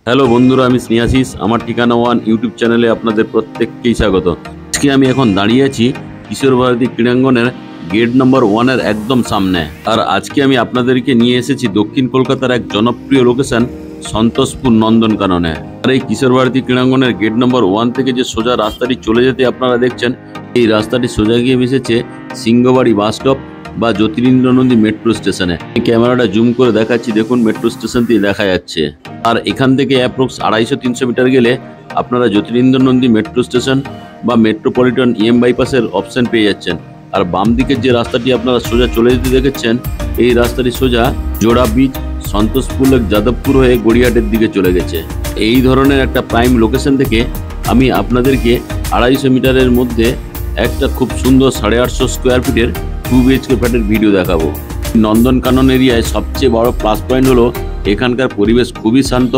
Hello বন্ধুরা, আমি স্নেহাশিস। আমার ঠিকানা ওয়ান ইউটিউব চ্যানেলে আপনাদের প্রত্যেককেই স্বাগত। আজকে আমি এখন দাঁড়িয়ে আছি কিশোর ভারতী ক্রীড়াঙ্গনের গেট নম্বর 1-এর একদম সামনে। আর আজকে আমি আপনাদেরকে নিয়ে এসেছি দক্ষিণ কলকাতার এক জনপ্রিয় লোকেশন সন্তোষপুর নন্দনকাননে। আর এই কিশোর ভারতী ক্রীড়াঙ্গনের গেট নম্বর 1 থেকে যে সোজা রাস্তাটি চলে যেতে আপনারা দেখছেন, এই রাস্তাটি সোজা গিয়ে মিশেছে সিংহবাড়ি বাস স্টপ বা জ্যোতিরিন্দ্র নন্দী মেট্রো স্টেশনে। ক্যামেরাটা জুম করে দেখাচ্ছি, দেখুন মেট্রো স্টেশনটি দেখা যাচ্ছে। আর এখান থেকে অ্যাপ্রক্স 250-300 মিটার গেলে আপনারা জ্যোতিরিন্দ্র নন্দী মেট্রো স্টেশন বা মেট্রোপলিটন বাইপাসের অপশন পেয়ে যাচ্ছেন। আর বাম দিকের যে রাস্তাটি আপনারা সোজা চলে যেতে দেখেছেন, এই রাস্তাটি সোজা জোড়া বীজ, সন্তোষপুর লেক, যাদবপুর হয়ে গড়িয়াহাটের দিকে চলে গেছে। এই ধরনের একটা প্রাইম লোকেশন থেকে আমি আপনাদেরকে 250 মিটারের মধ্যে একটা খুব সুন্দর 850 স্কোয়ার ফিটের 2 BHK ফ্ল্যাটের ভিডিও দেখাবো। নন্দনকানন এরিয়ায় সবচেয়ে বড় প্লাস পয়েন্ট হলো এখানকার পরিবেশ খুবই শান্ত,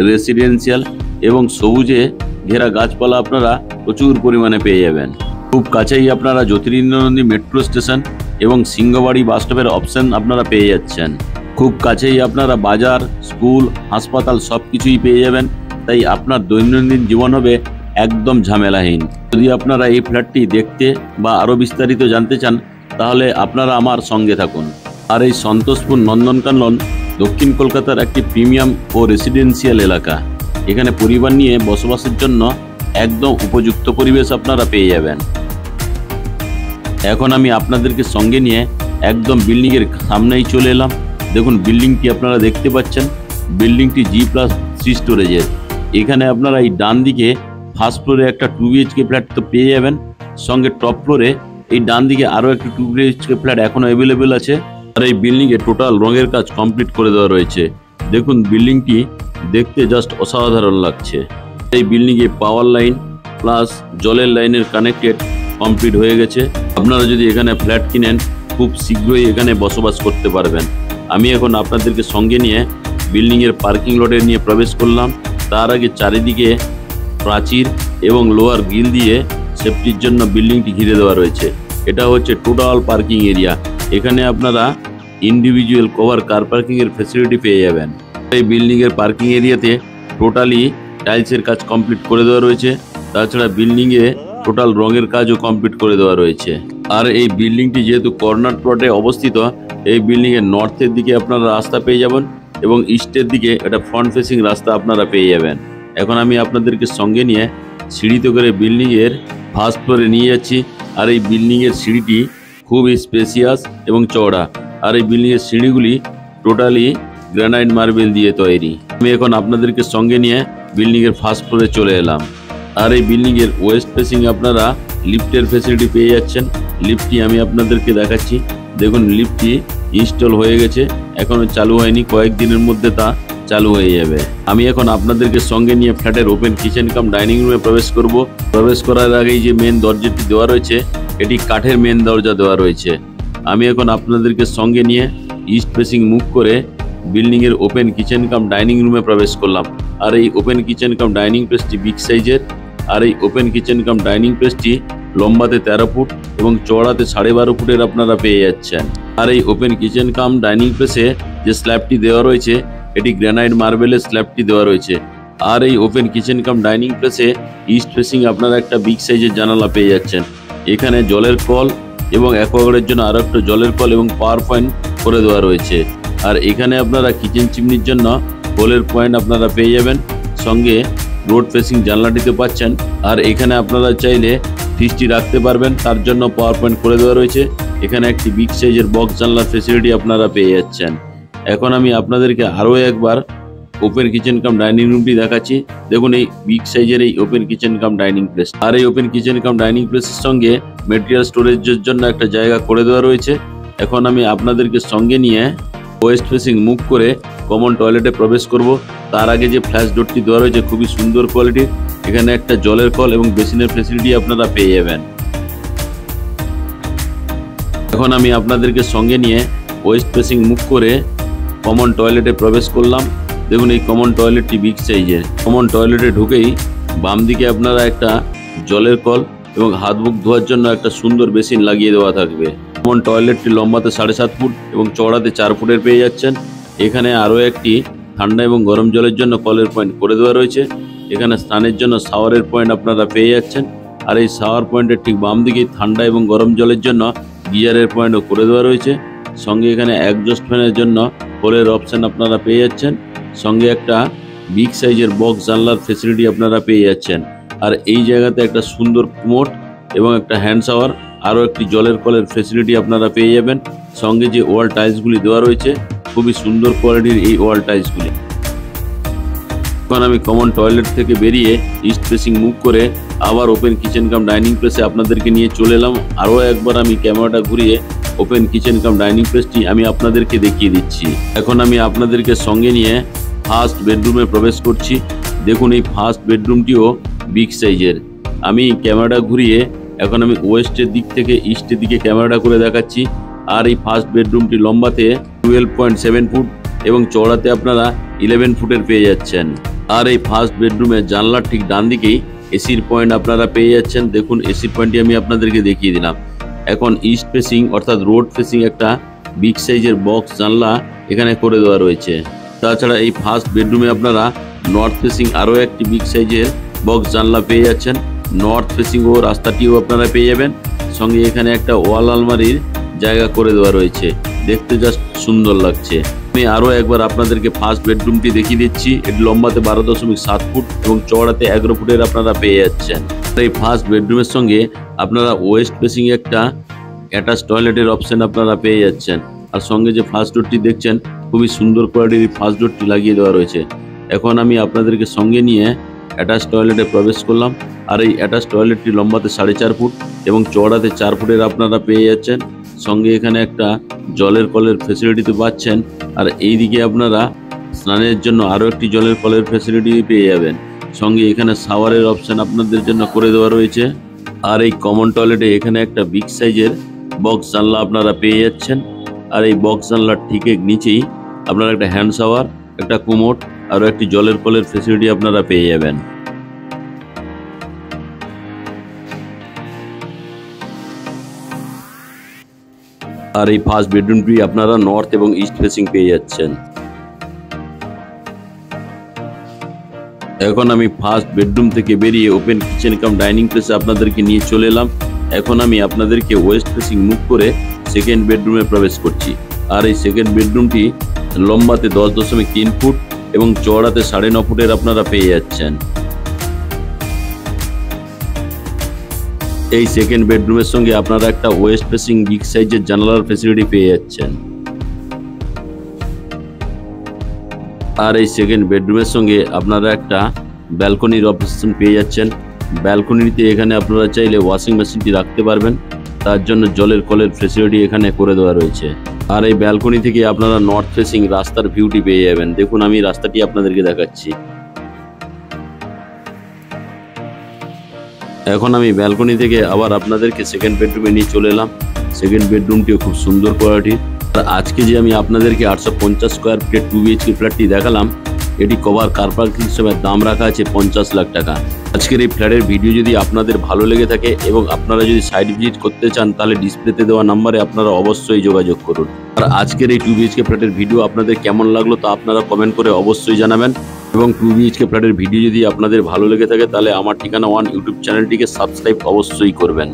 রেসিডেন্সিয়াল এবং সবুজে ঘেরা গাছপালা আপনারা প্রচুর পরিমাণে পেয়ে যাবেন। খুব কাছেই আপনারা জ্যোতিরিন্দ্র নন্দী মেট্রো স্টেশন এবং সিংহবাড়ি বাস স্টপের অপশন আপনারা পেয়ে যাচ্ছেন। খুব কাছেই আপনারা বাজার, স্কুল, হাসপাতাল সব কিছুই পেয়ে যাবেন। তাই আপনার দৈনন্দিন জীবন হবে একদম ঝামেলাহীন। যদি আপনারা এই ফ্ল্যাটটি দেখতে বা আরও বিস্তারিত জানতে চান, তাহলে আপনারা আমার সঙ্গে থাকুন। আর এই সন্তোষপুর নন্দনকানন দক্ষিণ কলকাতার একটি প্রিমিয়াম ও রেসিডেন্সিয়াল এলাকা। এখানে পরিবার নিয়ে বসবাসের জন্য একদম উপযুক্ত পরিবেশ আপনারা পেয়ে যাবেন। এখন আমি আপনাদেরকে সঙ্গে নিয়ে একদম বিল্ডিংয়ের সামনেই চলে এলাম। দেখুন বিল্ডিংটি আপনারা দেখতে পাচ্ছেন, বিল্ডিংটি G+3 স্টোরেজের। এখানে আপনারা এই ডান দিকে ফার্স্ট ফ্লোরে একটা 2 BHK ফ্ল্যাট তো পেয়ে যাবেন, সঙ্গে টপ ফ্লোরে এই ডান দিকে আরও একটি 2 BHK ফ্ল্যাট এখনও অ্যাভেলেবেল আছে। আর এই বিল্ডিংয়ে টোটাল রঙের কাজ কমপ্লিট করে দেওয়া রয়েছে। দেখুন বিল্ডিংটি দেখতে জাস্ট অসাধারণ লাগছে। এই বিল্ডিংয়ে পাওয়ার লাইন প্লাস জলের লাইনের কানেক্টেড কমপ্লিট হয়ে গেছে। আপনারা যদি এখানে ফ্ল্যাট কিনেন, খুব শীঘ্রই এখানে বসবাস করতে পারবেন। আমি এখন আপনাদেরকে সঙ্গে নিয়ে বিল্ডিংয়ের পার্কিং লটে নিয়ে প্রবেশ করলাম। তার আগে চারিদিকে প্রাচীর এবং লোহার গ্রিল দিয়ে সেফটির জন্য বিল্ডিংটি ঘিরে দেওয়া রয়েছে। এটা হচ্ছে টোটাল পার্কিং এরিয়া। এখানে আপনারা ইন্ডিভিজুয়াল কভার কার পার্কিংয়ের ফ্যাসিলিটি পেয়ে যাবেন। এই বিল্ডিংয়ের পার্কিং এরিয়াতে টোটালি টাইলসের কাজ কমপ্লিট করে দেওয়া রয়েছে। তাছাড়া বিল্ডিংয়ে টোটাল রঙের কাজও কমপ্লিট করে দেওয়া রয়েছে। আর এই বিল্ডিংটি যেহেতু কর্নার প্লটে অবস্থিত, এই বিল্ডিংয়ের নর্থের দিকে আপনারা রাস্তা পেয়ে যাবেন এবং ইস্টের দিকে একটা ফ্রন্ট ফেসিং রাস্তা আপনারা পেয়ে যাবেন। এখন আমি আপনাদেরকে সঙ্গে নিয়ে সিঁড়িতে করে বিল্ডিংয়ের ফার্স্ট ফ্লোরে নিয়ে যাচ্ছি। আর এই বিল্ডিংয়ের সিঁড়িটি খুবই স্পেসিয়াস এবং চওড়া। আর এই বিল্ডিংয়ের সিঁড়িগুলি টোটালি গ্রানাইট মার্বেল দিয়ে তৈরি। আমি এখন আপনাদেরকে সঙ্গে নিয়ে বিল্ডিংয়ের ফার্স্ট ফ্লোরে চলে এলাম। আর এই বিল্ডিংয়ের ওয়েস্ট ফেসিং আপনারা লিফটের ফ্যাসিলিটি পেয়ে যাচ্ছেন। লিফটটি আমি আপনাদেরকে দেখাচ্ছি। দেখুন লিফটটি ইনস্টল হয়ে গেছে, এখনও চালু হয়নি, কয়েকদিনের মধ্যে তা চালু হয়ে যাবে। আমি এখন আপনাদেরকে সঙ্গে নিয়ে ফ্ল্যাটের ওপেন কিচেন কাম ডাইনিং রুমে প্রবেশ করব। প্রবেশ করার আগেই যে মেন দরজাটি দেওয়া রয়েছে, এটি কাঠের মেন দরজা দেওয়া রয়েছে। আমি এখন আপনাদেরকে সঙ্গে নিয়ে ইস্ট ফেসিং মুভ করে বিল্ডিংয়ের ওপেন কিচেন কাম ডাইনিং রুমে প্রবেশ করলাম। আর এই ওপেন কিচেন কাম ডাইনিং প্লেসটি বিগ সাইজের। আর এই ওপেন কিচেন কাম ডাইনিং প্লেসটি লম্বাতে 13 ফুট এবং চওড়াতে 12.5 ফুটের আপনারা পেয়ে যাচ্ছেন। আর এই ওপেন কিচেন কাম ডাইনিং প্লেসে যে স্ল্যাবটি দেওয়া রয়েছে, এটি গ্রানাইট মার্বেলের স্ল্যাবটি দেওয়া রয়েছে। আর এই ওপেন কিচেন কাম ডাইনিং প্লেসে ইস্ট ফেসিং আপনারা একটা বিগ সাইজের জানালা পেয়ে যাচ্ছেন। এখানে জলের কল এবং অ্যাকোয়াগার্ডের জন্য আরও একটা জলের কল এবং পাওয়ার পয়েন্ট করে দেওয়া রয়েছে। আর এখানে আপনারা কিচেন চিমনির জন্য হোলের পয়েন্ট আপনারা পেয়ে যাবেন, সঙ্গে রোড ফেসিং জানলাটিতে পাচ্ছেন। আর এখানে আপনারা চাইলে ফ্রিজটি রাখতে পারবেন, তার জন্য পাওয়ার পয়েন্ট করে দেওয়া রয়েছে। এখানে একটি বিগ সাইজের বক্স জানলার ফ্যাসিলিটি আপনারা পেয়ে যাচ্ছেন। এখন আমি আপনাদেরকে আরও একবার ওপেন কিচেন কাম ডাইনিং রুমটি দেখাচ্ছি। দেখুন এই বিগ সাইজের এই open kitchen cum dining place. আর এই ওপেন কিচেন কাম ডাইনিং প্লেসের সঙ্গে মেটেরিয়াল স্টোরেজের জন্য একটা জায়গা করে দেওয়া রয়েছে। এখন আমি আপনাদেরকে সঙ্গে নিয়ে ওয়েস্ট ফেসিং মুভ করে কমন টয়লেটে প্রবেশ করব। তার আগে যে ফ্ল্যাশ ডোরটি দেওয়া রয়েছে খুবই সুন্দর কোয়ালিটির। এখানে একটা জলের কল এবং বেসিনের ফ্যাসিলিটি আপনারা পেয়ে যাবেন। এখন আমি আপনাদেরকে সঙ্গে নিয়ে ওয়েস্ট ফেসিং মুভ করে কমন টয়লেটে প্রবেশ করলাম। দেখুন এই কমন টয়লেটটি বিগ সাইজের। কমন টয়লেটে ঢুকেই বাম দিকে আপনারা একটা জলের কল এবং হাত মুখ ধোয়ার জন্য একটা সুন্দর বেসিন লাগিয়ে দেওয়া থাকবে। কমন টয়লেটটি লম্বাতে 7.5 ফুট এবং চওড়াতে 4 ফুটের পেয়ে যাচ্ছেন। এখানে আরও একটি ঠান্ডা এবং গরম জলের জন্য কলের পয়েন্ট করে দেওয়া রয়েছে। এখানে স্নানের জন্য শাওয়ারের পয়েন্ট আপনারা পেয়ে যাচ্ছেন। আর এই শাওয়ার পয়েন্টের ঠিক বাম দিকেই ঠান্ডা এবং গরম জলের জন্য গিজারের পয়েন্টও করে দেওয়া রয়েছে। সঙ্গে এখানে একজস্ট ফ্যানের জন্য হোলের অপশান আপনারা পেয়ে যাচ্ছেন। সঙ্গে একটা বিগ সাইজের বক্স জানলার ফেসিলিটি আপনারা পেয়ে যাচ্ছেন। আর এই জায়গাতে একটা সুন্দর কুমোট এবং একটা হ্যান্ড শাওয়ার, আরও একটি জলের কলের ফেসিলিটি আপনারা পেয়ে যাবেন। সঙ্গে যে ওয়াল টাইলসগুলি দেওয়া রয়েছে, খুবই সুন্দর কোয়ালিটির এই ওয়াল টাইলসগুলি। এখন আমি কমন টয়লেট থেকে বেরিয়ে ইস্ট ফেসিং মুভ করে আবার ওপেন কিচেন কাম ডাইনিং প্লেসে আপনাদেরকে নিয়ে চলে এলাম। আরও একবার আমি ক্যামেরাটা ঘুরিয়ে ওপেন কিচেন কাম ডাইনিং প্লেসটি আমি আপনাদেরকে দেখিয়ে দিচ্ছি। এখন আমি আপনাদেরকে সঙ্গে নিয়ে ফার্স্ট বেডরুমে প্রবেশ করছি। দেখুন এই ফার্স্ট বেডরুমটিও বিগ সাইজের। আমি ক্যামেরাটা ঘুরিয়ে এখন আমি ওয়েস্টের দিক থেকে ইস্টের দিকে ক্যামেরাটা করে দেখাচ্ছি। আর এই ফার্স্ট বেডরুমটি লম্বাতে 12.7 ফুট এবং চওড়াতে আপনারা 11 ফুটের পেয়ে যাচ্ছেন। আর এই ফার্স্ট বেডরুমের জানলার ঠিক ডান দিকেই এসির পয়েন্ট আপনারা পেয়ে যাচ্ছেন। দেখুন এসির পয়েন্টটি আমি আপনাদেরকে দেখিয়ে দিলাম। এখন ইস্ট ফেসিং অর্থাৎ রোড ফেসিং একটা বিগ সাইজের বক্স জানলা এখানে করে দেওয়া রয়েছে। তাছাড়া এই ফার্স্ট বেডরুমে আপনারা নর্থ ফেসিং আরও একটি বিগ সাইজের বক্স জানলা পেয়ে যাচ্ছেন। নর্থ ফেসিং ও রাস্তাটিও আপনারা পেয়ে যাবেন। সঙ্গে এখানে একটা ওয়াল আলমারির জায়গা করে দেওয়া রয়েছে, দেখতে জাস্ট সুন্দর লাগছে। আমি আরও একবার আপনাদেরকে ফার্স্ট বেডরুমটি দেখিয়ে দিচ্ছি। এটি লম্বাতে 12.7 ফুট এবং চওড়াতে 11 ফুটের আপনারা পেয়ে যাচ্ছেন। এই ফার্স্ট বেডরুমের সঙ্গে আপনারা ওয়েস্ট ফেসিং একটা অ্যাটাচ টয়লেটের অপশন আপনারা পেয়ে যাচ্ছেন। আর সঙ্গে যে ফার্স্ট ডোরটি দেখছেন, খুবই সুন্দর কোয়ালিটির ফার্স্ট ডোরটি লাগিয়ে দেওয়া রয়েছে। এখন আমি আপনাদেরকে সঙ্গে নিয়ে অ্যাটাচ টয়লেটে প্রবেশ করলাম। আর এই অ্যাটাচ টয়লেটটি লম্বাতে 4.5 ফুট এবং চওড়াতে 4 ফুটের আপনারা পেয়ে যাচ্ছেন। সঙ্গে এখানে একটা জলের কলের ফেসিলিটি তো পাচ্ছেন। আর এই দিকে আপনারা স্নানের জন্য আরও একটি জলের কলের ফেসিলিটি পেয়ে যাবেন। সঙ্গে এখানে শাওয়ারের অপশান আপনাদের জন্য করে দেওয়া রয়েছে। আর এই কমন টয়লেটে এখানে একটা বিগ সাইজের বক্স জানলা আপনারা পেয়ে যাচ্ছেন। আর এই বক্স জানলার ঠিক নিচেই আপনারা একটা হ্যান্ড শাওয়ার, একটা কুমোট, আরও একটি জলের কলের ফেসিলিটি আপনারা পেয়ে যাবেন। আর এই ফার্স্ট বেডরুমটি আপনারা নর্থ এবং ইস্ট ফেসিং পেয়ে যাচ্ছেন। এখন আমি ফার্স্ট বেডরুম থেকে বেরিয়ে ওপেন কিচেন কাম ডাইনিং প্লেসে আপনাদেরকে নিয়ে চলে এলাম। এখন আমি আপনাদেরকে ওয়েস্ট ফেসিং মুভ করে সেকেন্ড বেডরুমে প্রবেশ করছি। আর এই সেকেন্ড বেডরুমটি লম্বাতে 10.3 ফুট এবং চওড়াতে 9.5 ফুটের আপনারা পেয়ে যাচ্ছেন। এই সেকেন্ড বেডরুমের সঙ্গে আপনারা একটা ওয়েস্ট ফেসিং বিগ সাইজের জানালার ফেসিলিটি পেয়ে যাচ্ছেন। আর এই সেকেন্ড বেডরুমের সঙ্গে আপনারা একটা ব্যালকনির অপশন পেয়ে যাচ্ছেন। ব্যালকনিতে এখানে আপনারা চাইলে ওয়াশিং মেশিনটি রাখতে পারবেন, তার জন্য জলের কলের ফেসিলিটি এখানে করে দেওয়া রয়েছে। আর এই ব্যালকনি থেকে আপনারা নর্থ ফেসিং রাস্তার ভিউটি পেয়ে যাবেন। দেখুন আমি রাস্তাটি আপনাদেরকে দেখাচ্ছি। এখন আমি ব্যালকনি থেকে আবার আপনাদেরকে সেকেন্ড বেডরুমে নিয়ে চলে এলাম। সেকেন্ড বেডরুমটিও খুব সুন্দর কোয়ালিটির। আর আজকে যে আমি আপনাদেরকে 850 স্কোয়ার ফিটের 2 BHK ফ্ল্যাটটি দেখালাম, এটি কভার কার পার্কিং হিসেবে দাম রাখা আছে 50 লাখ টাকা। আজকের এই ফ্ল্যাটের ভিডিও যদি আপনাদের ভালো লেগে থাকে এবং আপনারা যদি সাইট ভিজিট করতে চান, তাহলে ডিসপ্লেতে দেওয়া নাম্বারে আপনারা অবশ্যই যোগাযোগ করুন। আর আজকের এই 2 BHK ফ্ল্যাটের ভিডিও আপনাদের কেমন লাগলো তা আপনারা কমেন্ট করে অবশ্যই জানাবেন। এবং 2 BHK ফ্ল্যাটের ভিডিও যদি আপনাদের ভালো লেগে থাকে, তাহলে আমার ঠিকানা ওয়ান ইউটিউব চ্যানেলটিকে সাবস্ক্রাইব অবশ্যই করবেন।